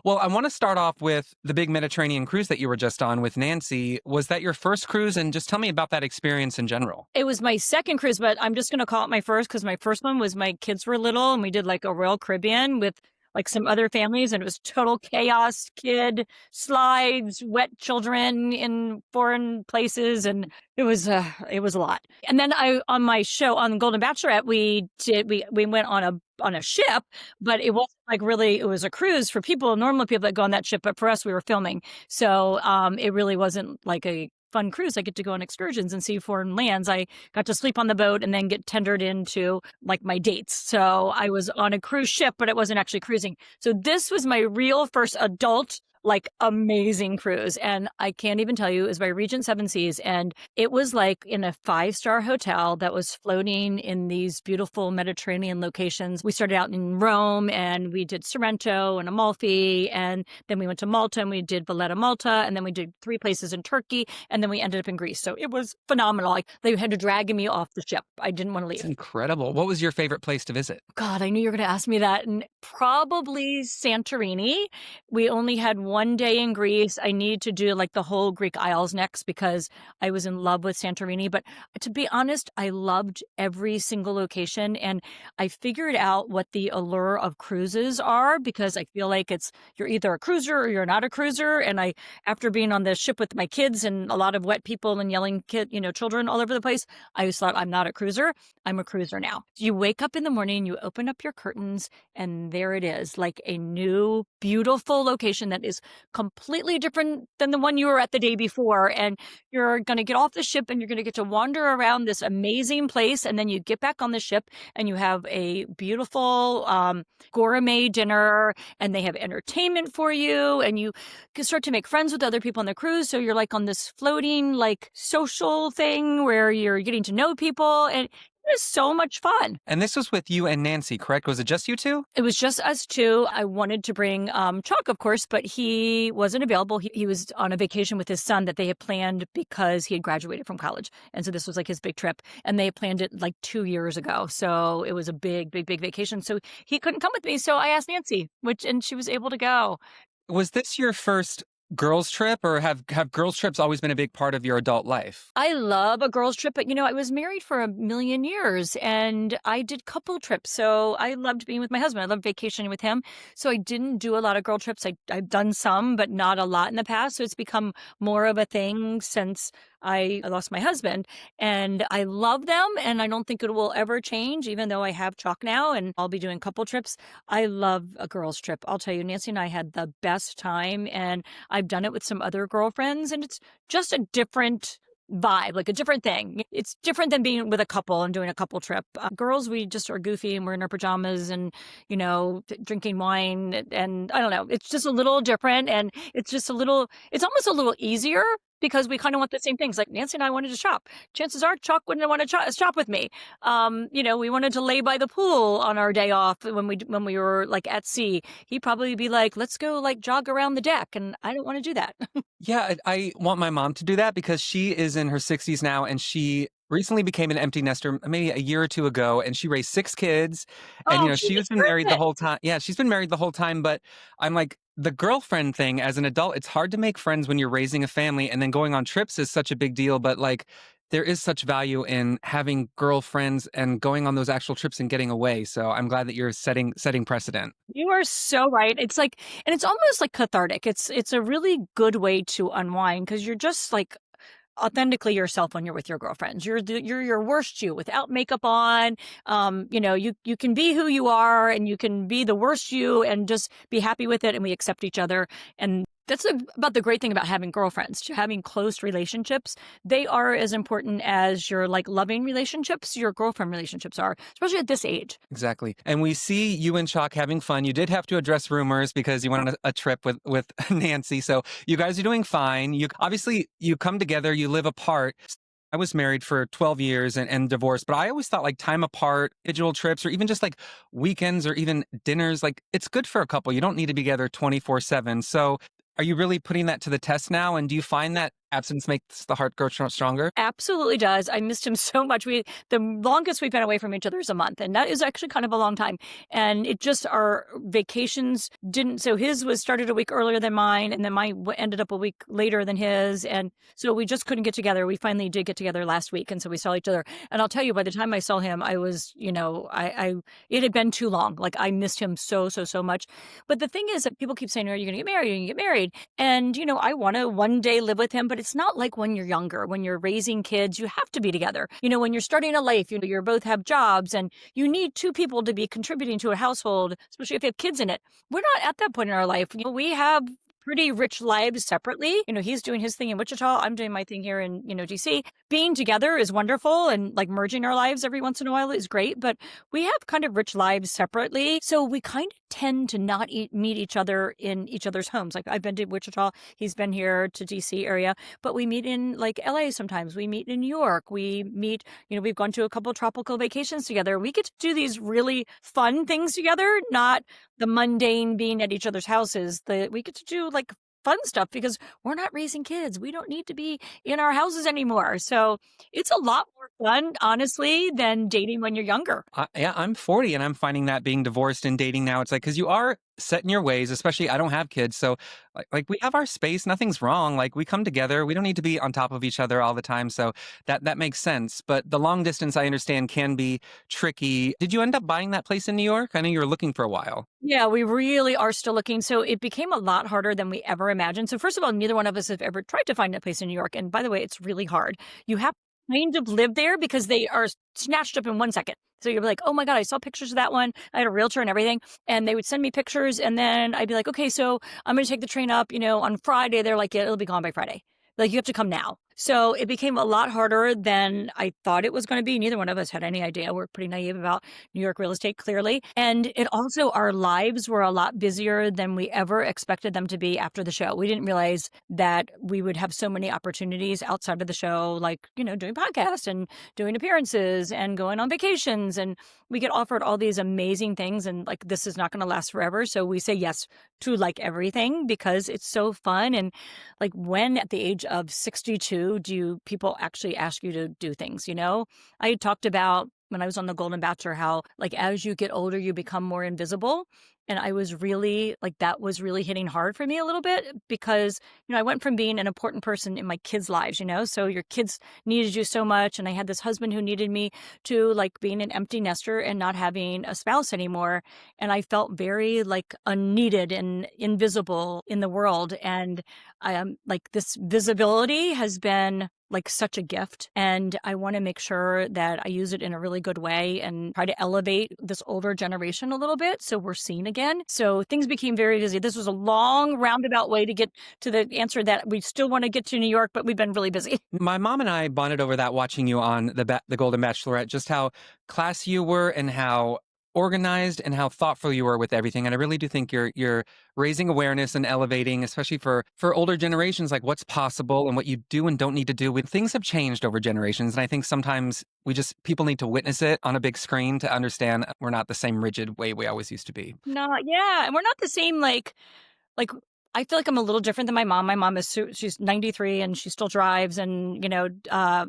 Well, I want to start off with the big Mediterranean cruise that you were just on with Nancy. Was that your first cruise? And just tell me about that experience in general. It was my second cruise, but I'm just gonna call it my first because my first one was my kids were little and we did like a Royal Caribbean with like some other families and it was total chaos, kid slides, wet children in foreign places, and it was a lot. And then I on my show on Golden Bachelorette, we went on a ship, but it wasn't like really it was a cruise for people, normal people that go on that ship, but for us we were filming. So it really wasn't like a fun cruise. I get to go on excursions and see foreign lands. I got to sleep on the boat and then get tendered into like my dates. So I was on a cruise ship, but it wasn't actually cruising. So this was my real first adult, like amazing cruise. And I can't even tell you, it was by Regent Seven Seas. And it was like in a 5-star hotel that was floating in these beautiful Mediterranean locations. We started out in Rome and we did Sorrento and Amalfi. And then we went to Malta and we did Valletta, Malta. And then we did 3 places in Turkey. And then we ended up in Greece. So it was phenomenal. Like they had to drag me off the ship. I didn't want to It's leave. incredible. What was your favorite place to visit? God, I knew you were going to ask me that. And probably Santorini. We only had 1 day in Greece. I need to do like the whole Greek Isles next because I was in love with Santorini. But to be honest, I loved every single location. And I figured out what the allure of cruises are because I feel like you're either a cruiser or you're not a cruiser. And after being on the ship with my kids and a lot of wet people and yelling children all over the place, I just thought I'm not a cruiser. I'm a cruiser now. You wake up in the morning, you open up your curtains, and there it is, like a new, beautiful location that is completely different than the one you were at the day before. And you're going to get off the ship and you're going to get to wander around this amazing place. And then you get back on the ship and you have a beautiful gourmet dinner and they have entertainment for you. And you can start to make friends with other people on the cruise. So you're like on this floating, like social thing where you're getting to know people. And it was so much fun. And this was with you and Nancy, correct? Was it just you two? It was just us two. I wanted to bring Chuck, of course, but he wasn't available. He was on a vacation with his son that they had planned because he had graduated from college. And so this was like his big trip. And they had planned it like 2 years ago. So it was a big, big, big vacation. So he couldn't come with me. So I asked Nancy, and she was able to go. Was this your first girls trip, or have girls trips always been a big part of your adult life? I love a girls trip, but I was married for a million years and I did couple trips. So I loved being with my husband. I loved vacationing with him. So I didn't do a lot of girl trips. I've done some, but not a lot in the past. So it's become more of a thing since I lost my husband, and I love them. And I don't think it will ever change, even though I have Chalk now and I'll be doing couple trips. I love a girls trip. I'll tell you, Nancy and I had the best time, and I've done it with some other girlfriends, and it's just a different vibe, like a different thing. It's different than being with a couple and doing a couple trip. Girls, we just are goofy and we're in our pajamas and, drinking wine. And I don't know, it's just a little different. And it's almost a little easier because we kind of want the same things. Like Nancy and I wanted to shop. Chances are Chuck wouldn't want to shop with me. We wanted to lay by the pool on our day off when we were like at sea. He'd probably be like, let's go like jog around the deck. And I don't want to do that. Yeah, I want my mom to do that because she is in her 60s now and she recently became an empty nester maybe a year or two ago, and she raised 6 kids. And, Oh, she she's been married the deserves it. whole time. Yeah, she's been married the whole time. But I'm like, the girlfriend thing as an adult, it's hard to make friends when you're raising a family, and then going on trips is such a big deal. But like, there is such value in having girlfriends and going on those actual trips and getting away. So I'm glad that you're setting precedent. You are so right. It's like, and it's almost like cathartic. It's a really good way to unwind because you're just like authentically yourself when you're with your girlfriends. You're your worst you without makeup on. You can be who you are and you can be the worst you and just be happy with it. And we accept each other. And that's about the great thing about having girlfriends, having close relationships. They are as important as your like loving relationships, your girlfriend relationships are, especially at this age. Exactly. And we see you and Chalk having fun. You did have to address rumors because you went on a trip with Nancy. So you guys are doing fine. You come together, you live apart. I was married for 12 years and divorced, but I always thought like time apart, individual trips, or even just like weekends or even dinners, like it's good for a couple. You don't need to be together 24/7. So are you really putting that to the test now? And do you find that Absence makes the heart grow stronger. Absolutely does. I missed him so much. The longest we've been away from each other is a month, and that is actually kind of a long time. And it just our vacations didn't. So his was started a week earlier than mine, and then mine ended up a week later than his, and so we just couldn't get together. We finally did get together last week, and so we saw each other. And I'll tell you, by the time I saw him, I was, I it had been too long. Like I missed him so much. But the thing is that people keep saying, "Are you going to get married? Are you going to get married?" And I want to one day live with him, but it's not like when you're younger, when you're raising kids, you have to be together. When you're starting a life, you both have jobs and you need two people to be contributing to a household, especially if you have kids in it. We're not at that point in our life. We have pretty rich lives separately. He's doing his thing in Wichita. I'm doing my thing here in, DC. Being together is wonderful, and like merging our lives every once in a while is great, but we have kind of rich lives separately. So we kind of tend to not meet each other in each other's homes. Like I've been to Wichita, he's been here to DC area, but we meet in like LA sometimes. We meet in New York. We meet, we've gone to a couple of tropical vacations together. We get to do these really fun things together, not the mundane being at each other's houses. We get to do like fun stuff because we're not raising kids. We don't need to be in our houses anymore. So it's a lot more fun, honestly, than dating when you're younger. Yeah, I'm 40 and I'm finding that being divorced and dating now, it's like, because you are set in your ways, especially I don't have kids. So like we have our space, nothing's wrong. Like we come together, we don't need to be on top of each other all the time. So that makes sense. But the long distance, I understand, can be tricky. Did you end up buying that place in New York? I know you were looking for a while. Yeah, we really are still looking. So it became a lot harder than we ever imagined. So first of all, neither one of us have ever tried to find a place in New York. And by the way, it's really hard. You have to kind of live there because they are snatched up in 1 second. So you're like, oh my God, I saw pictures of that one. I had a realtor and everything. And they would send me pictures. And then I'd be like, okay, so I'm going to take the train up, on Friday. They're like, yeah, it'll be gone by Friday. Like you have to come now. So it became a lot harder than I thought it was going to be. Neither one of us had any idea. We're pretty naive about New York real estate, clearly. And it also, our lives were a lot busier than we ever expected them to be after the show. We didn't realize that we would have so many opportunities outside of the show, like, doing podcasts and doing appearances and going on vacations. And we get offered all these amazing things. And like, this is not going to last forever. So we say yes to like everything because it's so fun. And like when at the age of 62, do people actually ask you to do things? I had talked about when I was on The Golden Bachelor, how like as you get older, you become more invisible. And I was really like, that was really hitting hard for me a little bit because, I went from being an important person in my kids' lives, so your kids needed you so much. And I had this husband who needed me to like being an empty nester and not having a spouse anymore. And I felt very like unneeded and invisible in the world. And like this visibility has been like such a gift. And I want to make sure that I use it in a really good way and try to elevate this older generation a little bit so we're seen again. So things became very busy. This was a long roundabout way to get to the answer that we still want to get to New York, but we've been really busy. My mom and I bonded over that watching you on the Golden Bachelorette, just how classy you were and how organized and how thoughtful you were with everything. And I really do think you're raising awareness and elevating, especially for older generations, like what's possible and what you do and don't need to do. When things have changed over generations, and I think sometimes people need to witness it on a big screen to understand we're not the same rigid way we always used to be. No, yeah, and we're not the same like I feel like I'm a little different than my mom. My mom is she's 93 and she still drives and,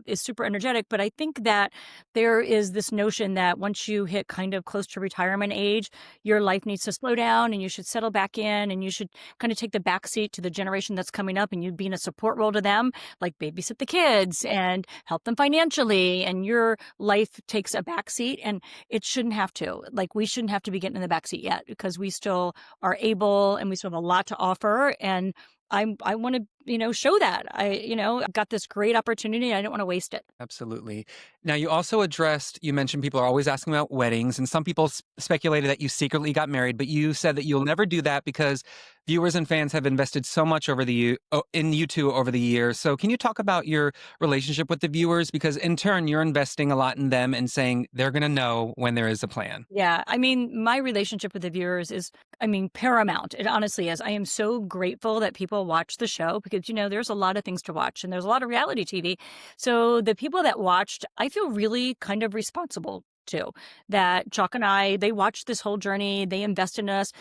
is super energetic. But I think that there is this notion that once you hit kind of close to retirement age, your life needs to slow down and you should settle back in and you should kind of take the back seat to the generation that's coming up and you be in a support role to them, like babysit the kids and help them financially. And your life takes a back seat and it shouldn't have to. Like we shouldn't have to be getting in the back seat yet because we still are able and we still have a lot to offer. And I want to, show that I've got this great opportunity. And I don't want to waste it. Absolutely. Now, you mentioned people are always asking about weddings, and some people speculated that you secretly got married, but you said that you'll never do that because viewers and fans have invested so much in you two over the years. So can you talk about your relationship with the viewers? Because in turn, you're investing a lot in them and saying they're going to know when there is a plan. Yeah. I mean, my relationship with the viewers is, paramount. It honestly is. I am so grateful that people watch the show because, there's a lot of things to watch and there's a lot of reality TV. So the people that watched, I feel really kind of responsible too. That Chalk and I, they watched this whole journey. They invested in us.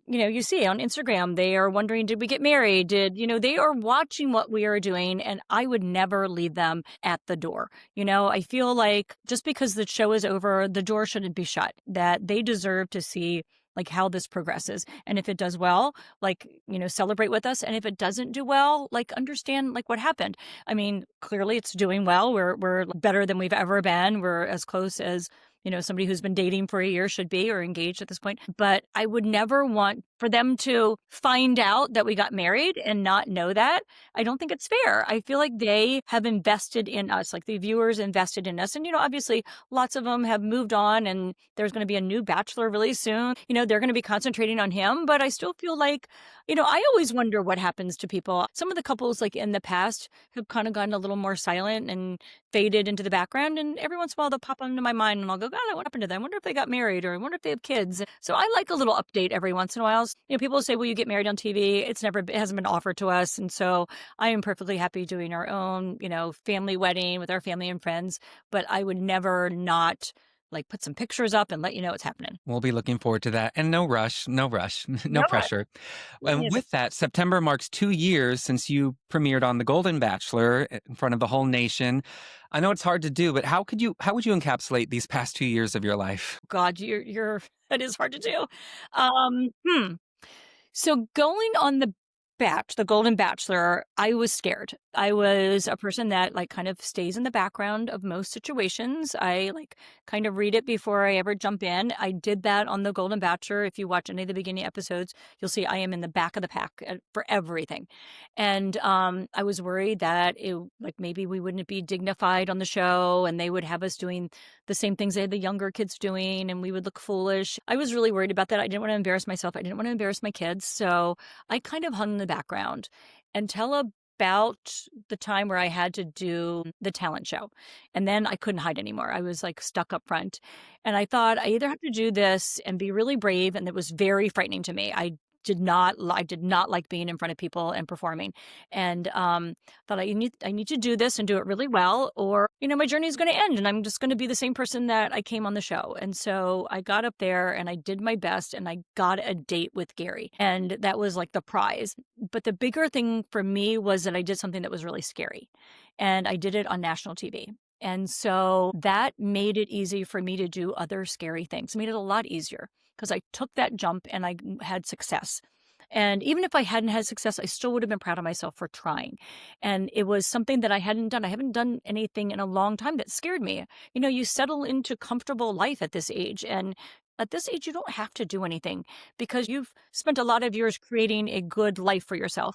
You see on Instagram, they are wondering, did we get married? They are watching what we are doing, and I would never leave them at the door. I feel like just because the show is over, the door shouldn't be shut, that they deserve to see like how this progresses. And if it does well, celebrate with us. And if it doesn't do well, understand like what happened. I mean, clearly it's doing well. We're better than we've ever been. We're as close as, somebody who's been dating for a year should be, or engaged at this point. But I would never want for them to find out that we got married and not know that. I don't think it's fair. I feel like they have invested in us, like the viewers invested in us. And, obviously lots of them have moved on, and there's going to be a new bachelor really soon. They're going to be concentrating on him, but I still feel like, I always wonder what happens to people. Some of the couples like in the past have kind of gotten a little more silent and faded into the background. And every once in a while they'll pop into my mind and I'll go, God, what happened to them? I wonder if they got married, or I wonder if they have kids. So I like a little update every once in a while. People say, will you get married on TV? It hasn't been offered to us. And so I am perfectly happy doing our own, family wedding with our family and friends, but I would never not put some pictures up and let you know what's happening. We'll be looking forward to that. And no rush, no rush, no No rush. pressure. Yeah. And with that, September marks 2 years since you premiered on The Golden Bachelor in front of the whole nation. I know it's hard to do, but how would you encapsulate these past 2 years of your life? God, that is hard to do. Um, hmm. So going on the Golden Bachelor, I was scared. I was a person that kind of stays in the background of most situations. I kind of read it before I ever jump in. I did that on the Golden Bachelor. If you watch any of the beginning episodes, you'll see I am in the back of the pack for everything. And I was worried that maybe we wouldn't be dignified on the show, and they would have us doing the same things they had the younger kids doing, and we would look foolish. I was really worried about that. I didn't want to embarrass myself. I didn't want to embarrass my kids. So I kind of hung in the background until about the time where I had to do the talent show. And then I couldn't hide anymore. I was stuck up front. And I thought I either have to do this and be really brave. And it was very frightening to me. I did not like being in front of people and performing, and thought I need to do this and do it really well, or my journey is going to end and I'm just going to be the same person that I came on the show. And so I got up there and I did my best, and I got a date with Gary, and that was the prize. But the bigger thing for me was that I did something that was really scary, and I did it on national TV. And so that made it easy for me to do other scary things. It made it a lot easier because I took that jump and I had success. And even if I hadn't had success, I still would have been proud of myself for trying. And it was something that I hadn't done. I haven't done anything in a long time that scared me. You settle into comfortable life at this age. And at this age, you don't have to do anything because you've spent a lot of years creating a good life for yourself.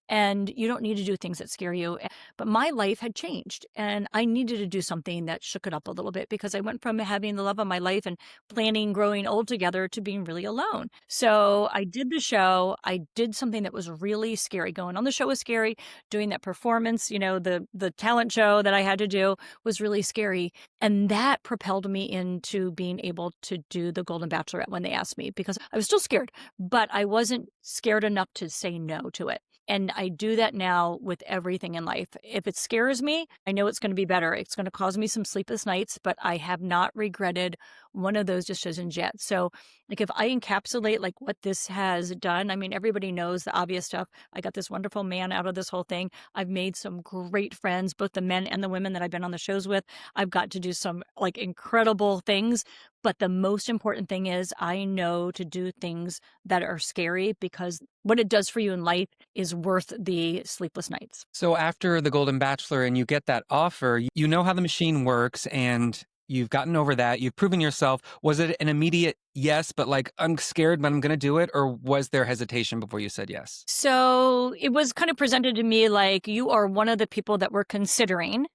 And you don't need to do things that scare you. But my life had changed, and I needed to do something that shook it up a little bit, because I went from having the love of my life and planning growing old together to being really alone. So I did the show. I did something that was really scary. Going on the show was scary. Doing that performance, the talent show that I had to do was really scary. And that propelled me into being able to do the Golden Bachelorette when they asked me, because I was still scared, but I wasn't scared enough to say no to it. And I do that now with everything in life. If it scares me, I know it's going to be better. It's going to cause me some sleepless nights, but I have not regretted one of those decisions yet. So if I encapsulate what this has done, I mean, everybody knows the obvious stuff. I got this wonderful man out of this whole thing. I've made some great friends, both the men and the women that I've been on the shows with. I've got to do some incredible things. But the most important thing is I know to do things that are scary, because what it does for you in life is worth the sleepless nights. So after The Golden Bachelor and you get that offer, you know how the machine works, and you've gotten over that. You've proven yourself. Was it an immediate yes, but I'm scared, but I'm going to do it? Or was there hesitation before you said yes? So it was kind of presented to me you are one of the people that we're considering.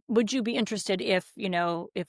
Would you be interested if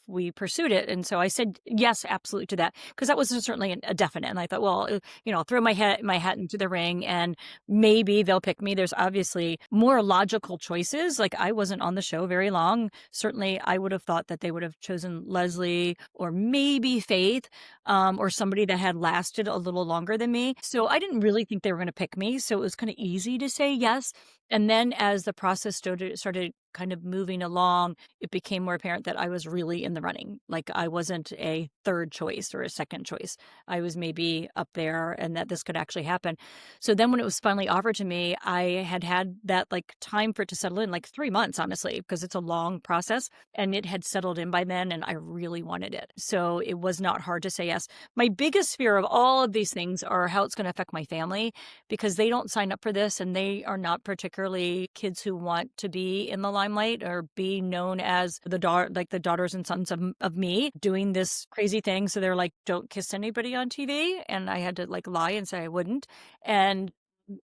we pursued it? And so I said yes, absolutely, to that, because that was certainly a definite. And I thought, well, I'll throw my hat into the ring and maybe they'll pick me. There's obviously more logical choices. I wasn't on the show very long. Certainly I would have thought that they would have chosen Leslie or maybe Faith, or somebody that had lasted a little longer than me. So I didn't really think they were going to pick me. So it was kind of easy to say yes. And then as the process started kind of moving along, it became more apparent that I was really in the running. Like I wasn't a third choice or a second choice. I was maybe up there and that this could actually happen. So then when it was finally offered to me, I had that like time for it to settle in, like 3 months, honestly, because it's a long process and it had settled in by then and I really wanted it. So it was not hard to say yes. My biggest fear of all of these things are how it's going to affect my family because they don't sign up for this and they are not particularly kids who want to be in the limelight or be known as the daughters and sons of me doing this crazy thing. So they're like, don't kiss anybody on TV. And I had to like lie and say I wouldn't. And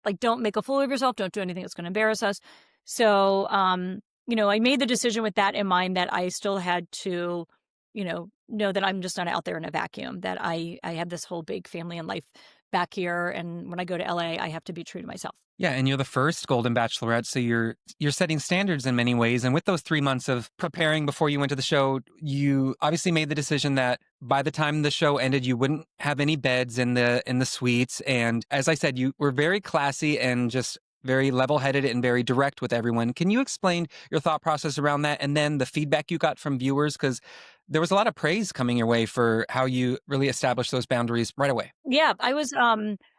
like, don't make a fool of yourself. Don't do anything that's going to embarrass us. So, I made the decision with that in mind that I still had to, know that I'm just not out there in a vacuum, that I have this whole big family and life back here. And when I go to LA, I have to be true to myself. Yeah, and you're the first Golden Bachelorette, so you're setting standards in many ways. And with those 3 months of preparing before you went to the show, you obviously made the decision that by the time the show ended, you wouldn't have any beds in the suites. And as I said, you were very classy and just very level-headed and very direct with everyone. Can you explain your thought process around that, and then the feedback you got from viewers? Because there was a lot of praise coming your way for how you really established those boundaries right away. Yeah, I was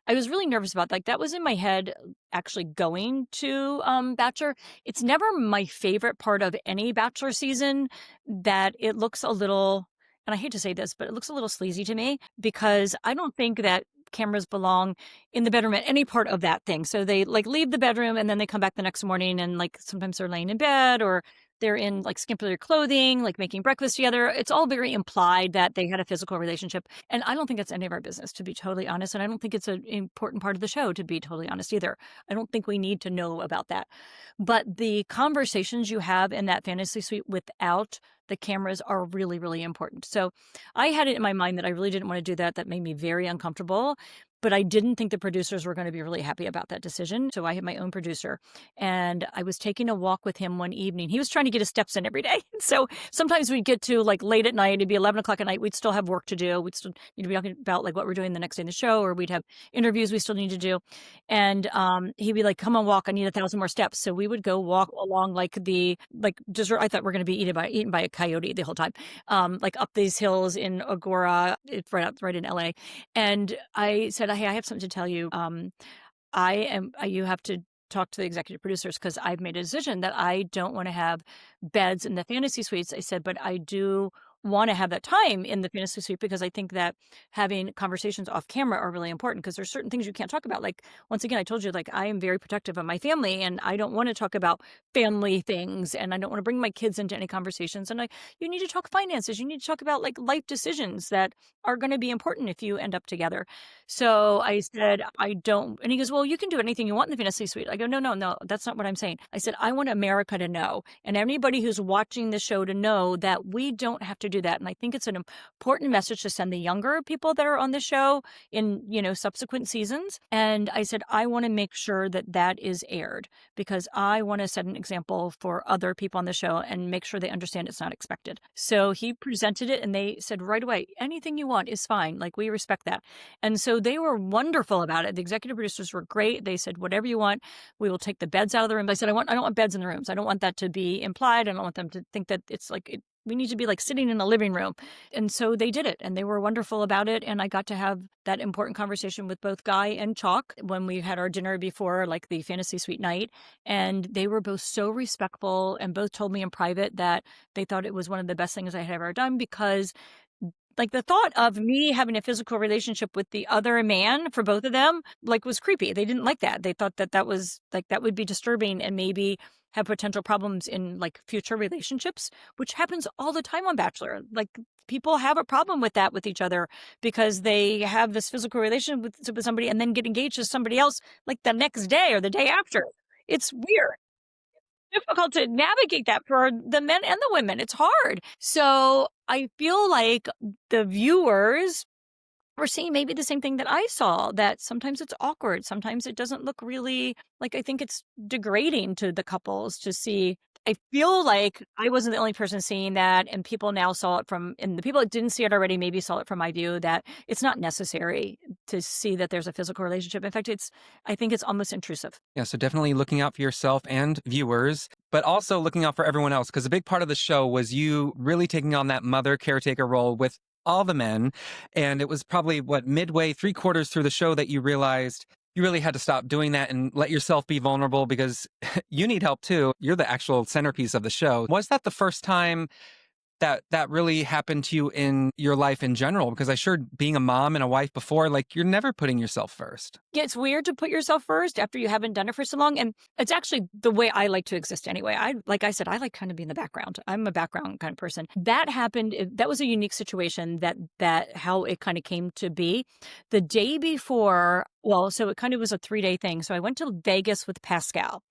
really nervous about like that was in my head actually going to Bachelor. It's never my favorite part of any Bachelor season that it looks a little, and I hate to say this, but it looks a little sleazy to me because I don't think that cameras belong in the bedroom at any part of that thing. So they like leave the bedroom and then they come back the next morning and like sometimes they're laying in bed or they're in like skimpy clothing, like making breakfast together. It's all very implied that they had a physical relationship. And I don't think that's any of our business, to be totally honest. And I don't think it's an important part of the show, to be totally honest either. I don't think we need to know about that. But the conversations you have in that fantasy suite without the cameras are really, really important. So I had it in my mind that I really didn't want to do that. That made me very uncomfortable. But I didn't think the producers were going to be really happy about that decision. So I had my own producer and I was taking a walk with him one evening. He was trying to get his steps in every day. So sometimes we'd get to like late at night, it'd be 11 o'clock at night. We'd still have work to do. We'd still need to be talking about like what we're doing the next day in the show, or we'd have interviews we still need to do. And he'd be like, come on, walk. I need 1,000 more steps. So we would go walk along like desert. I thought we're going to be eaten by a coyote the whole time. Like up these hills in Agora, it's right in LA. And I said, hey, I have something to tell you. You have to talk to the executive producers because I've made a decision that I don't want to have beds in the fantasy suites. I said, but I do want to have that time in the fantasy suite because I think that having conversations off camera are really important because there's certain things you can't talk about. Like, once again, I told you, like, I am very protective of my family and I don't want to talk about family things and I don't want to bring my kids into any conversations. And you need to talk finances. You need to talk about like life decisions that are going to be important if you end up together. So I said, I don't. And he goes, well, you can do anything you want in the fantasy suite. I go, no, that's not what I'm saying. I said, I want America to know and anybody who's watching the show to know that we don't have to do that. And I think it's an important message to send the younger people that are on the show in, subsequent seasons. And I said, I want to make sure that that is aired because I want to set an example for other people on the show and make sure they understand it's not expected. So he presented it and they said right away, anything you want is fine. Like, we respect that. And so they were wonderful about it. The executive producers were great. They said, whatever you want, we will take the beds out of the room. I said, I don't want beds in the rooms. I don't want that to be implied. I don't want them to think that it's like we need to be like sitting in a living room. And so they did it and they were wonderful about it. And I got to have that important conversation with both Guy and Chalk when we had our dinner before like the fantasy suite night. And they were both so respectful and both told me in private that they thought it was one of the best things I had ever done because like the thought of me having a physical relationship with the other man for both of them like was creepy. They didn't like that. They thought that was like that would be disturbing and maybe have potential problems in like future relationships, which happens all the time on Bachelor. Like, people have a problem with that with each other because they have this physical relationship with somebody and then get engaged to somebody else like the next day or the day after. It's weird. Difficult to navigate that for the men and the women. It's hard. So I feel like the viewers were seeing maybe the same thing that I saw, that sometimes it's awkward. Sometimes it doesn't look really like, I think it's degrading to the couples to see I feel like I wasn't the only person seeing that, and people now saw it from and the people that didn't see it already maybe saw it from my view that it's not necessary to see that there's a physical relationship. In fact, I think it's almost intrusive. Yeah, so definitely looking out for yourself and viewers, but also looking out for everyone else. Because a big part of the show was you really taking on that mother caretaker role with all the men. And it was probably what, midway, three quarters through the show that you realized you really had to stop doing that and let yourself be vulnerable because you need help too. You're the actual centerpiece of the show. Was that the first time that really happened to you in your life in general? Because I sure being a mom and a wife before, like you're never putting yourself first. Yeah, it's weird to put yourself first after you haven't done it for so long, and it's actually the way I like to exist anyway. Like I said, I like kind of being the background. I'm a background kind of person. That happened. That was a unique situation. That how it kind of came to be. The day before, well, so it kind of was a 3-day thing. So I went to Vegas with Pascal,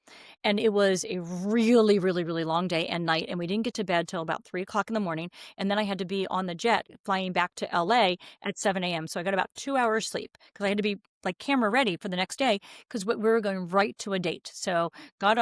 and it was a really, really, really long day and night, and we didn't get to bed till about 3 o'clock in the morning, and then I had to be on the jet flying back to LA at 7 a.m. So I got about 2 hours sleep because I had to be like camera ready for the next day because we were going right to a date. So got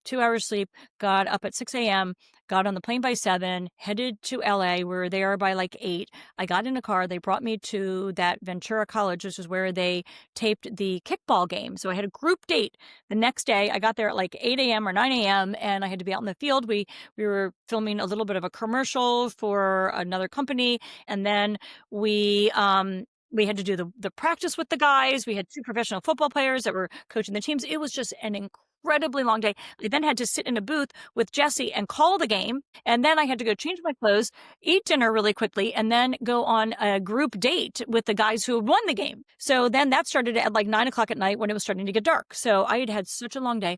2 hours sleep, got up at 6 a.m., got on the plane by 7, headed to LA. We were there by like 8. I got in a car. They brought me to that Ventura College, which is where they taped the kickball game. So I had a group date the next day. I got there at like 8 a.m. or 9 a.m. and I had to be out in the field. We were filming a little bit of a commercial for another company. And then we had to do the practice with the guys. We had 2 professional football players that were coaching the teams. It was just an incredibly long day. I then had to sit in a booth with Jesse and call the game. And then I had to go change my clothes, eat dinner really quickly, and then go on a group date with the guys who had won the game. So then that started at like 9 o'clock at night when it was starting to get dark. So I had had such a long day.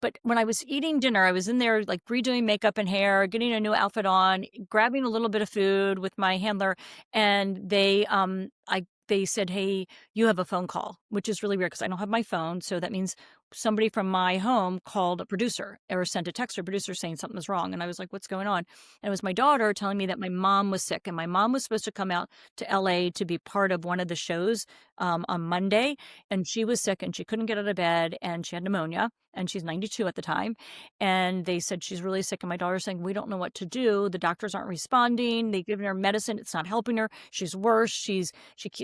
But when I was eating dinner, I was in there like redoing makeup and hair, getting a new outfit on, grabbing a little bit of food with my handler, and they said, "Hey, you have a phone call," which is really weird because I don't have my phone. So that means somebody from my home called a producer or sent a text to a producer saying something was wrong. And I was like, what's going on? And it was my daughter telling me that my mom was sick, and my mom was supposed to come out to LA to be part of one of the shows on Monday. And she was sick and she couldn't get out of bed and she had pneumonia. And she's 92 at the time. And they said she's really sick. And my daughter's saying, we don't know what to do. The doctors aren't responding. They've given her medicine. It's not helping her. She's worse. She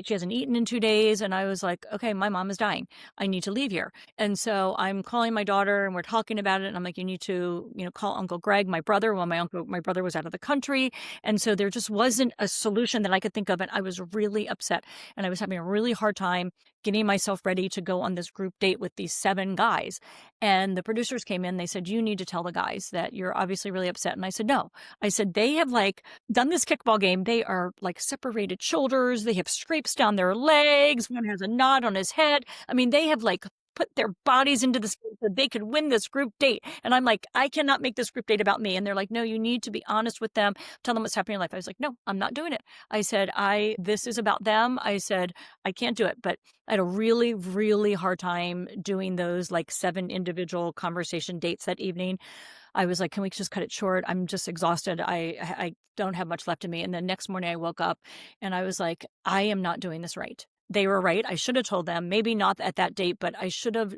hasn't eaten in 2 days. And I was like, okay, my mom is dying. I need to leave here. And so I'm calling my daughter and we're talking about it. And I'm like, you need to, call Uncle Greg, my brother. Well, my brother was out of the country. And so there just wasn't a solution that I could think of. And I was really upset. And I was having a really hard time getting myself ready to go on this group date with these 7 guys. And the producers came in, they said, you need to tell the guys that you're obviously really upset. And I said, no. I said, they have like done this kickball game. They are like separated shoulders. They have scrapes down their legs. One has a knot on his head. I mean, they have like put their bodies into this so they could win this group date. And I'm like, I cannot make this group date about me. And they're like, no, you need to be honest with them. Tell them what's happening in life. I was like, no, I'm not doing it. I said, this is about them. I said, I can't do it. But I had a really, really hard time doing those like 7 individual conversation dates that evening. I was like, can we just cut it short? I'm just exhausted. I don't have much left in me. And the next morning I woke up and I was like, I am not doing this right. They were right. I should have told them, maybe not at that date, but I should have.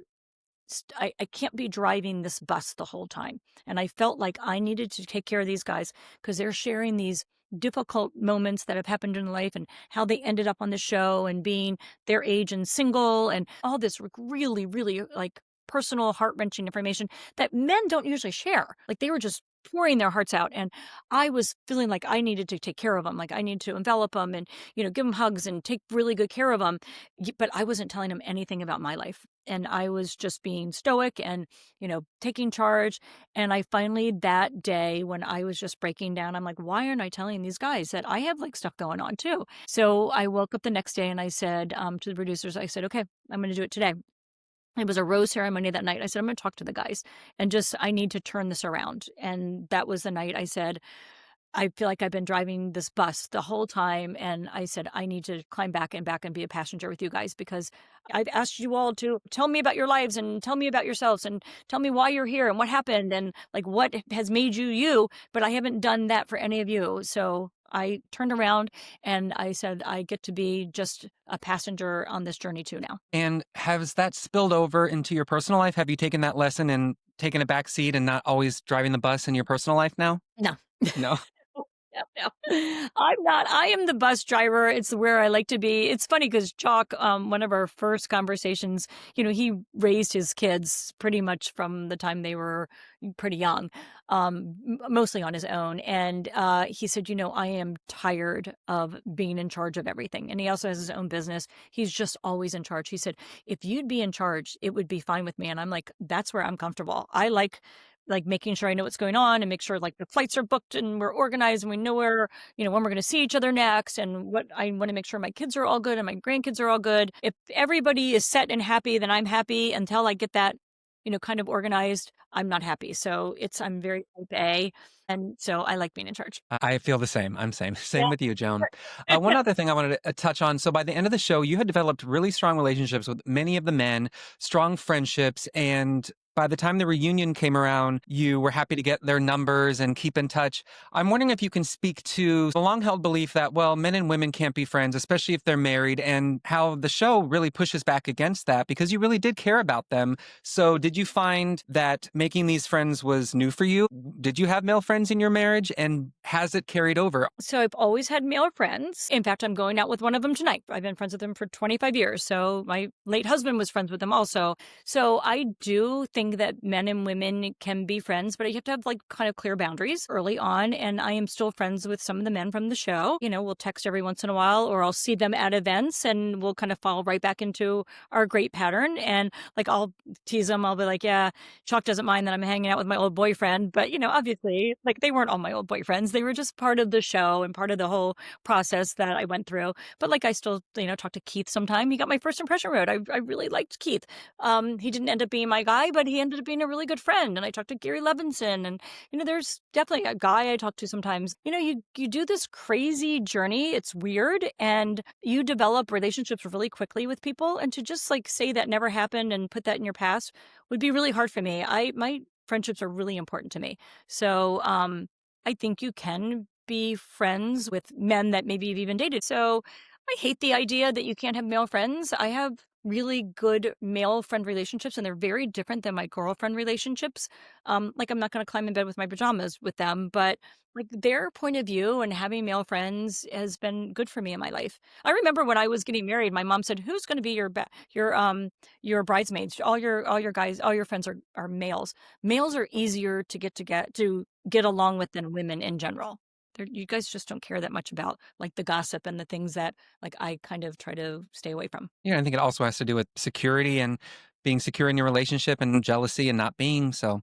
I can't be driving this bus the whole time. And I felt like I needed to take care of these guys because they're sharing these difficult moments that have happened in life and how they ended up on the show and being their age and single and all this really, really like personal, heart-wrenching information that men don't usually share. Like they were just pouring their hearts out. And I was feeling like I needed to take care of them. Like I need to envelop them and, give them hugs and take really good care of them. But I wasn't telling them anything about my life. And I was just being stoic and, taking charge. And I finally that day when I was just breaking down, I'm like, why aren't I telling these guys that I have like stuff going on too? So I woke up the next day and I said to the producers, I said, okay, I'm going to do it today. It was a rose ceremony that night. I said, I'm going to talk to the guys and I need to turn this around. And that was the night I said, I feel like I've been driving this bus the whole time. And I said, I need to climb back and be a passenger with you guys because I've asked you all to tell me about your lives and tell me about yourselves and tell me why you're here and what happened and like what has made you you. But I haven't done that for any of you. So I turned around and I said, I get to be just a passenger on this journey too now. And has that spilled over into your personal life? Have you taken that lesson and taking a back seat and not always driving the bus in your personal life now? No. No. No, no. I'm not. I am the bus driver. It's where I like to be. It's funny because Chalk, one of our first conversations, he raised his kids pretty much from the time they were pretty young, mostly on his own. And he said, I am tired of being in charge of everything. And he also has his own business. He's just always in charge. He said, if you'd be in charge, it would be fine with me. And I'm like, that's where I'm comfortable. I like making sure I know what's going on and make sure like the flights are booked and we're organized and we know where, when we're going to see each other next and what I want to make sure my kids are all good and my grandkids are all good. If everybody is set and happy, then I'm happy until I get that, kind of organized. I'm not happy. So I'm very type A. And so I like being in charge. I feel the same. I'm same. Same Yeah. with you, Joan. One other thing I wanted to touch on. So by the end of the show, you had developed really strong relationships with many of the men, strong friendships, and by the time the reunion came around, you were happy to get their numbers and keep in touch. I'm wondering if you can speak to the long-held belief that, well, men and women can't be friends, especially if they're married, and how the show really pushes back against that because you really did care about them. So did you find that making these friends was new for you? Did you have male friends in your marriage, and has it carried over? So I've always had male friends. In fact, I'm going out with one of them tonight. I've been friends with him for 25 years. So my late husband was friends with him also. So I do think that men and women can be friends, but you have to have like kind of clear boundaries early on. And I am still friends with some of the men from the show. We'll text every once in a while, or I'll see them at events and we'll kind of fall right back into our great pattern. And like I'll tease them. I'll be like, yeah, Chuck doesn't mind that I'm hanging out with my old boyfriend. But, obviously, like they weren't all my old boyfriends. They were just part of the show and part of the whole process that I went through. But like I still, talk to Keith sometime. He got my first impression road. I really liked Keith. He didn't end up being my guy, but he ended up being a really good friend. And I talked to Gary Levinson. And, there's definitely a guy I talk to sometimes. You do this crazy journey. It's weird. And you develop relationships really quickly with people. And to just like say that never happened and put that in your past would be really hard for me. My friendships are really important to me. So I think you can be friends with men that maybe you've even dated. So I hate the idea that you can't have male friends. I have really good male friend relationships and they're very different than my girlfriend relationships. Like I'm not going to climb in bed with my pajamas with them, but like their point of view and having male friends has been good for me in my life. I remember when I was getting married, my mom said, "Who's going to be your bridesmaids? All your guys, all your friends are males. Males are easier to get along with than women in general. You guys just don't care that much about like the gossip and the things that like I kind of try to stay away from." Yeah, I think it also has to do with security and being secure in your relationship and jealousy and not being. So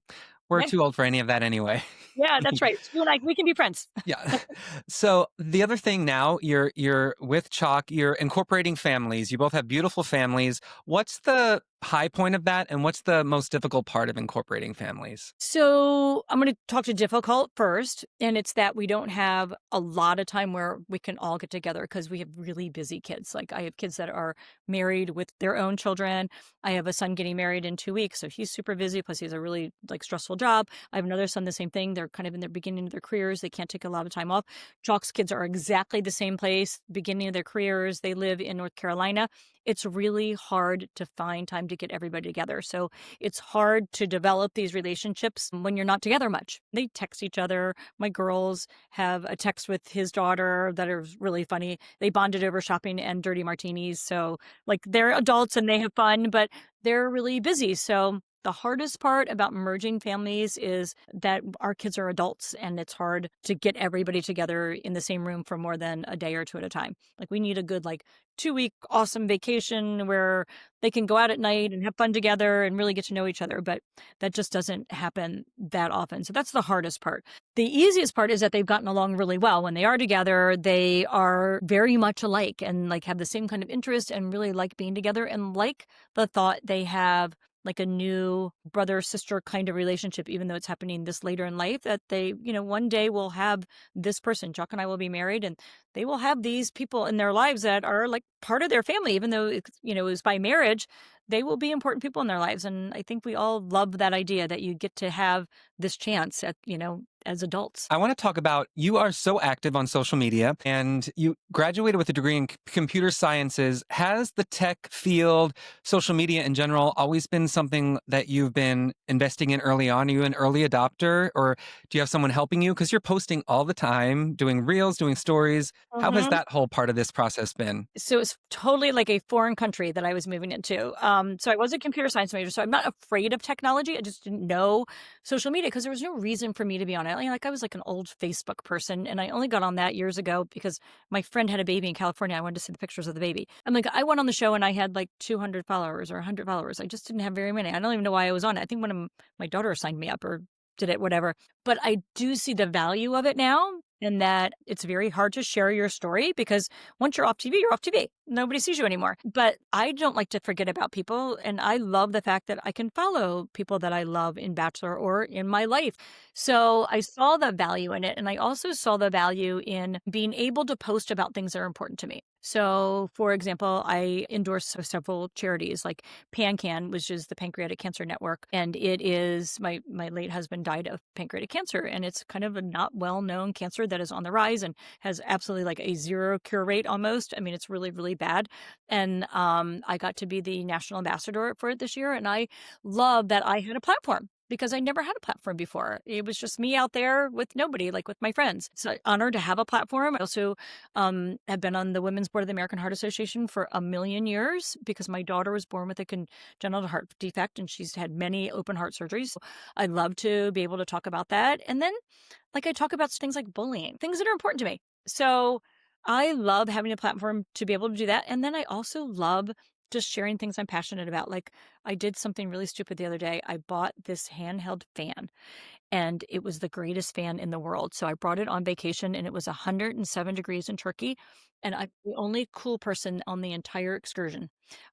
we're Okay. too old for any of that anyway. Yeah, that's right. You and I, we can be friends. Yeah. So the other thing now, you're with Chalk, you're incorporating families. You both have beautiful families. What's the high point of that, and what's the most difficult part of incorporating families? So I'm going to talk to difficult first. And it's that we don't have a lot of time where we can all get together because we have really busy kids. Like I have kids that are married with their own children. I have a son getting married in 2 weeks. So he's super busy. Plus he has a really like stressful job. I have another son, the same thing. They're kind of in their beginning of their careers. They can't take a lot of time off. Chalk's kids are exactly the same place, beginning of their careers. They live in North Carolina. It's really hard to find time to get everybody together. So it's hard to develop these relationships when you're not together much. They text each other. My girls have a text with his daughter that is really funny. They bonded over shopping and dirty martinis. So like they're adults and they have fun, but they're really busy. So the hardest part about merging families is that our kids are adults and it's hard to get everybody together in the same room for more than a day or two at a time. Like we need a good like 2 week awesome vacation where they can go out at night and have fun together and really get to know each other. But that just doesn't happen that often. So that's the hardest part. The easiest part is that they've gotten along really well. When they are together, they are very much alike and like have the same kind of interest and really like being together and like the thought they have like a new brother sister kind of relationship, even though it's happening this later in life, that they, one day will have this person. Chuck and I will be married and they will have these people in their lives that are like part of their family, even though it's, it was by marriage, they will be important people in their lives. And I think we all love that idea that you get to have this chance at, as adults. I want to talk about, you are so active on social media and you graduated with a degree in computer sciences. Has the tech field, social media in general, always been something that you've been investing in early on? Are you an early adopter, or do you have someone helping you? Because you're posting all the time, doing reels, doing stories. How has Mhm. that whole part of this process been? So it's totally like a foreign country that I was moving into. So I was a computer science major, so I'm not afraid of technology. I just didn't know social media because there was no reason for me to be on it. Like I was like an old Facebook person, and I only got on that years ago because my friend had a baby in California. I wanted to see the pictures of the baby. I'm like, I went on the show and I had like 200 followers or 100 followers. I just didn't have very many. I don't even know why I was on it. I think one of my daughter signed me up or did it, whatever. But I do see the value of it now. And that it's very hard to share your story because once you're off TV, you're off TV. Nobody sees you anymore. But I don't like to forget about people. And I love the fact that I can follow people that I love in Bachelor or in my life. So I saw the value in it. And I also saw the value in being able to post about things that are important to me. So, for example, I endorse several charities like PanCan, which is the Pancreatic Cancer Network. And it is my late husband died of pancreatic cancer. And it's kind of a not well known cancer that is on the rise and has absolutely like a zero cure rate almost. I mean, it's really, really bad. And I got to be the national ambassador for it this year. And I love that I had a platform because I never had a platform before. It was just me out there with nobody, like with my friends. So I'm honored to have a platform. I also have been on the Women's Board of the American Heart Association for a million years because my daughter was born with a congenital heart defect and she's had many open heart surgeries. So I'd love to be able to talk about that. And then like I talk about things like bullying, things that are important to me. So I love having a platform to be able to do that. And then I also love just sharing things I'm passionate about. Like I did something really stupid the other day. I bought this handheld fan and it was the greatest fan in the world. So I brought it on vacation and it was 107 degrees in Turkey. And I'm the only cool person on the entire excursion.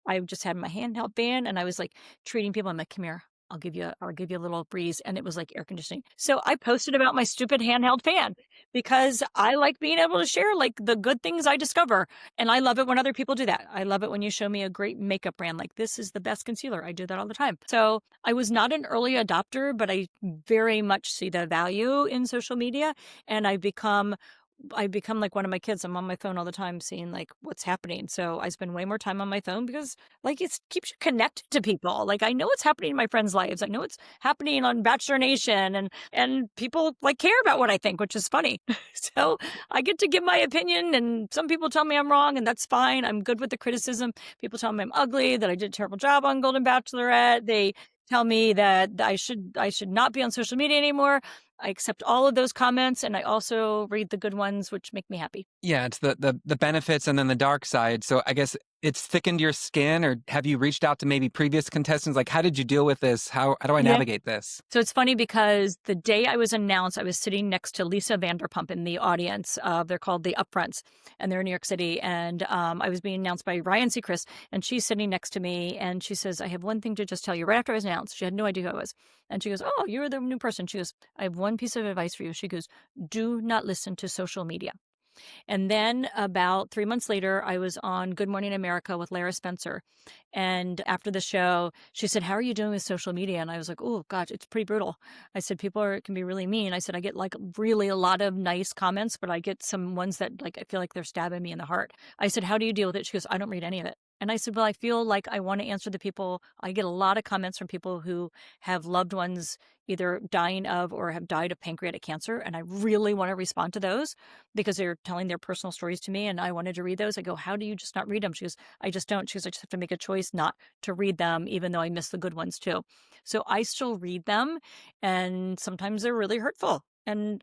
I just had my handheld fan and I was like treating people. I'm like, come here. I'll give you a little breeze. And it was like air conditioning. So I posted about my stupid handheld fan because I like being able to share like the good things I discover. And I love it when other people do that. I love it when you show me a great makeup brand, like this is the best concealer. I do that all the time. So I was not an early adopter, but I very much see the value in social media. And I become like one of my kids. I'm on my phone all the time seeing like what's happening. So I spend way more time on my phone because like it keeps you connected to people. Like I know what's happening in my friends' lives. I know what's happening on Bachelor Nation and people like care about what I think, which is funny. So I get to give my opinion and some people tell me I'm wrong and that's fine. I'm good with the criticism. People tell me I'm ugly, that I did a terrible job on Golden Bachelorette. They tell me that I should not be on social media anymore. I accept all of those comments and I also read the good ones, which make me happy. Yeah, it's the benefits and then the dark side. So I guess it's thickened your skin, or have you reached out to maybe previous contestants? Like, how did you deal with this? How do I Yeah. navigate this? So it's funny because the day I was announced, I was sitting next to Lisa Vanderpump in the audience. They're called the Upfronts, and they're in New York City. And I was being announced by Ryan Seacrest, and she's sitting next to me, and she says, "I have one thing to just tell you." Right after I was announced, she had no idea who I was, and she goes, "Oh, you're the new person." She goes, "I have one piece of advice for you." She goes, "Do not listen to social media." And then about 3 months later, I was on Good Morning America with Lara Spencer. And after the show, she said, "How are you doing with social media?" And I was like, "Oh, gosh, it's pretty brutal." I said, can be really mean. I said, I get like really a lot of nice comments, but I get some ones that like, I feel like they're stabbing me in the heart. I said, "How do you deal with it?" She goes, "I don't read any of it." And I said, "Well, I feel like I want to answer the people." I get a lot of comments from people who have loved ones either dying of or have died of pancreatic cancer. And I really want to respond to those because they're telling their personal stories to me. And I wanted to read those. I go, "How do you just not read them?" She goes, "I just don't." She goes, "I just have to make a choice not to read them, even though I miss the good ones too." So I still read them. And sometimes they're really hurtful. And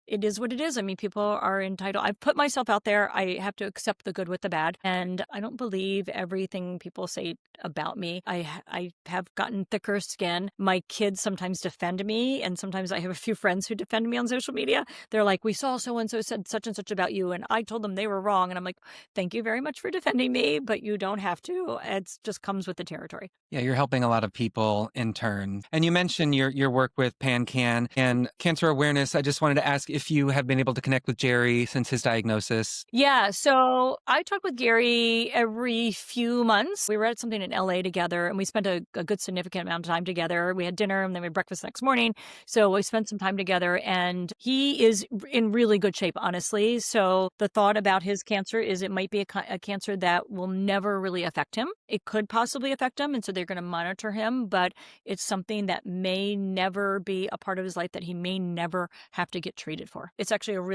it is what it is. I mean, people are entitled. I've put myself out there. I have to accept the good with the bad. And I don't believe everything people say about me. I have gotten thicker skin. My kids sometimes defend me. And sometimes I have a few friends who defend me on social media. They're like, "We saw so-and-so said such and such about you." And I told them they were wrong. And I'm like, "Thank you very much for defending me, but you don't have to." It just comes with the territory. Yeah, you're helping a lot of people in turn. And you mentioned your work with PanCan and cancer awareness. I just wanted to ask if you have been able to connect with Jerry since his diagnosis. Yeah, so I talk with Gary every few months. We were at something in LA together and we spent a good significant amount of time together. We had dinner and then we had breakfast the next morning. So we spent some time together and he is in really good shape, honestly. So the thought about his cancer is it might be a cancer that will never really affect him. It could possibly affect him. And so they're going to monitor him, but it's something that may never be a part of his life that he may never have to get treated for. It's actually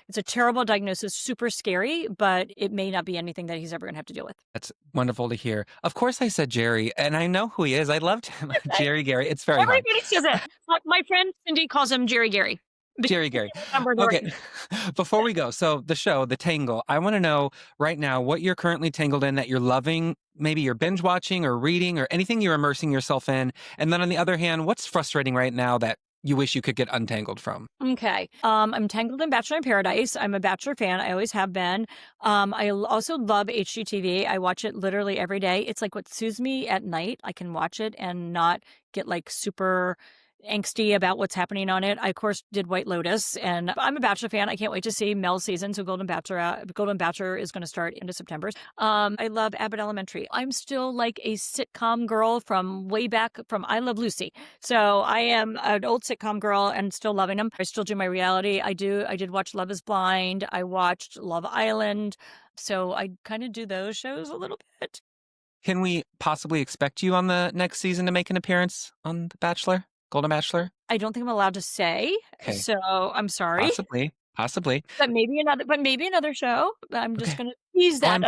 it's a terrible diagnosis, super scary, but it may not be anything that he's ever going to have to deal with. That's wonderful to hear. Of course, I said Jerry, and I know who he is. I loved him. Okay. Jerry Gary. It's very hard. Everybody says it. My friend Cindy calls him Jerry Gary. Jerry Gary. Remember the Okay. ring. Before we go, so the show, The Tangle, I want to know right now what you're currently tangled in that you're loving. Maybe you're binge watching or reading or anything you're immersing yourself in. And then on the other hand, what's frustrating right now that you wish you could get untangled from? Okay. I'm tangled in Bachelor in Paradise. I'm a Bachelor fan. I always have been. Also love HGTV. I watch it literally every day. It's like what soothes me at night. I can watch it and not get like super angsty about what's happening on it. I, of course, did White Lotus, and I'm a Bachelor fan. I can't wait to see Mel's season. So Golden Bachelor is going to start into September. I love Abbott Elementary. I'm still like a sitcom girl from way back from I Love Lucy. So I am an old sitcom girl and still loving them. I still do my reality. I did watch Love is Blind. I watched Love Island. So I kind of do those shows a little bit. Can we possibly expect you on the next season to make an appearance on The Bachelor? Golden Bachelor? I don't think I'm allowed to say. Okay. So I'm sorry. Possibly. But maybe another show. I'm just Okay. going to tease that.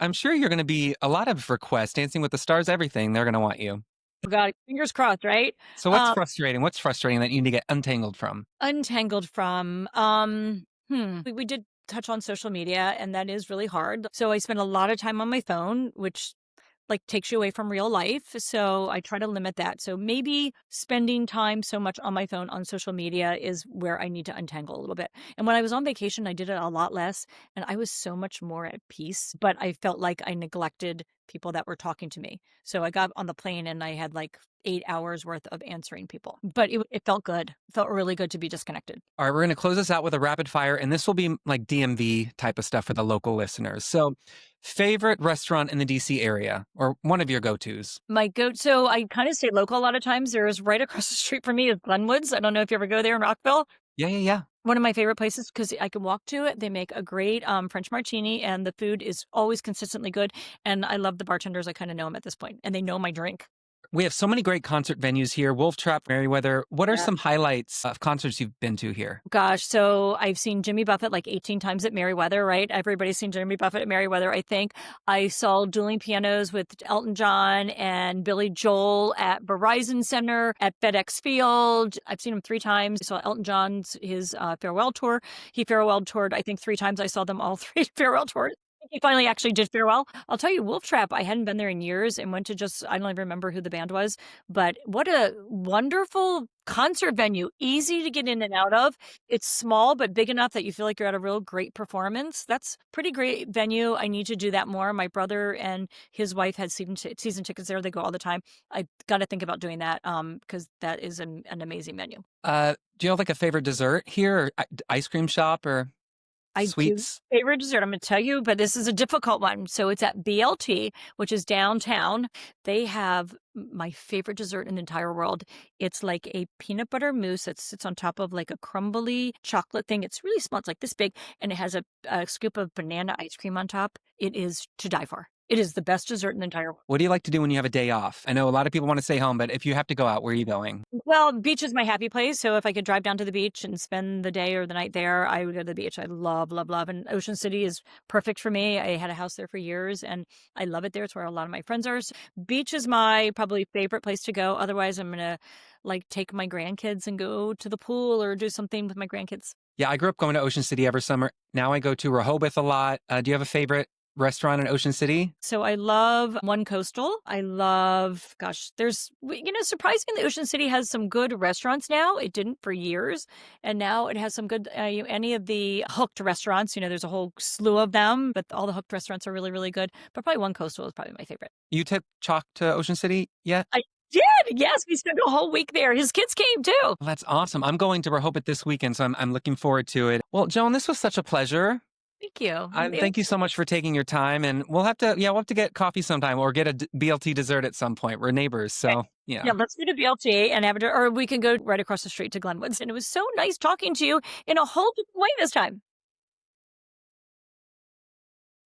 I'm sure you're going to be a lot of requests. Dancing with the Stars, everything. They're going to want you. Oh God, fingers crossed, right? So what's frustrating? What's frustrating that you need to get untangled from? Untangled from. We did touch on social media, and that is really hard. So I spend a lot of time on my phone, which like takes you away from real life. So I try to limit that. So maybe spending time so much on my phone on social media is where I need to untangle a little bit. And when I was on vacation, I did it a lot less and I was so much more at peace, but I felt like I neglected people that were talking to me. So I got on the plane and I had like 8 hours worth of answering people, but it felt good. It felt really good to be disconnected. All right, we're going to close this out with a rapid fire, and this will be like DMV type of stuff for the local listeners. So favorite restaurant in the DC area or one of your go-tos? So I kind of stay local a lot of times. There's right across the street from me is Glenwood's. I don't know if you ever go there in Rockville. Yeah. One of my favorite places because I can walk to it. They make a great French martini and the food is always consistently good. And I love the bartenders. I kind of know them at this point and they know my drink. We have so many great concert venues here. Wolf Trap, Merriweather. What are Yeah. some highlights of concerts you've been to here? Gosh, so I've seen Jimmy Buffett like 18 times at Merriweather, right? Everybody's seen Jimmy Buffett at Merriweather, I think. I saw dueling pianos with Elton John and Billy Joel at Verizon Center, at FedEx Field. I've seen him 3 times. I saw Elton John's his farewell tour. He farewell toured, I think 3 times. I saw them all 3 farewell tours. He finally actually did farewell. I'll tell you, Wolf Trap, I hadn't been there in years and went to I don't even remember who the band was, but what a wonderful concert venue. Easy to get in and out of. It's small, but big enough that you feel like you're at a real great performance. That's pretty great venue. I need to do that more. My brother and his wife had season tickets there. They go all the time. I got to think about doing that because that is an amazing venue. Do you have like a favorite dessert here or ice cream shop or sweets? Favorite dessert, I'm going to tell you, but this is a difficult one. So it's at BLT, which is downtown. They have my favorite dessert in the entire world. It's like a peanut butter mousse that sits on top of like a crumbly chocolate thing. It's really small. It's like this big, and it has a scoop of banana ice cream on top. It is to die for. It is the best dessert in the entire world. What do you like to do when you have a day off? I know a lot of people want to stay home, but if you have to go out, where are you going? Well, beach is my happy place. So if I could drive down to the beach and spend the day or the night there, I would go to the beach. I love, love, love. And Ocean City is perfect for me. I had a house there for years and I love it there. It's where a lot of my friends are. So beach is my probably favorite place to go. Otherwise, I'm going to like take my grandkids and go to the pool or do something with my grandkids. Yeah, I grew up going to Ocean City every summer. Now I go to Rehoboth a lot. Do you have a favorite restaurant in Ocean City? So I love One Coastal. I love, surprisingly, Ocean City has some good restaurants now. It didn't for years. And now it has some good, any of the hooked restaurants, there's a whole slew of them, but all the hooked restaurants are really, really good. But probably One Coastal is probably my favorite. You took Chalk to Ocean City yet? did. Yes, we spent a whole week there. His kids came too. Well, that's awesome. I'm going to Rehoboth this weekend, so I'm looking forward to it. Well, Joan, this was such a pleasure. Thank you. Thank you so much for taking your time, and we'll have to get coffee sometime or get a BLT dessert at some point. We're neighbors, so yeah. Yeah, let's go to BLT and have it, or we can go right across the street to Glenwoods. And it was so nice talking to you in a whole different way this time.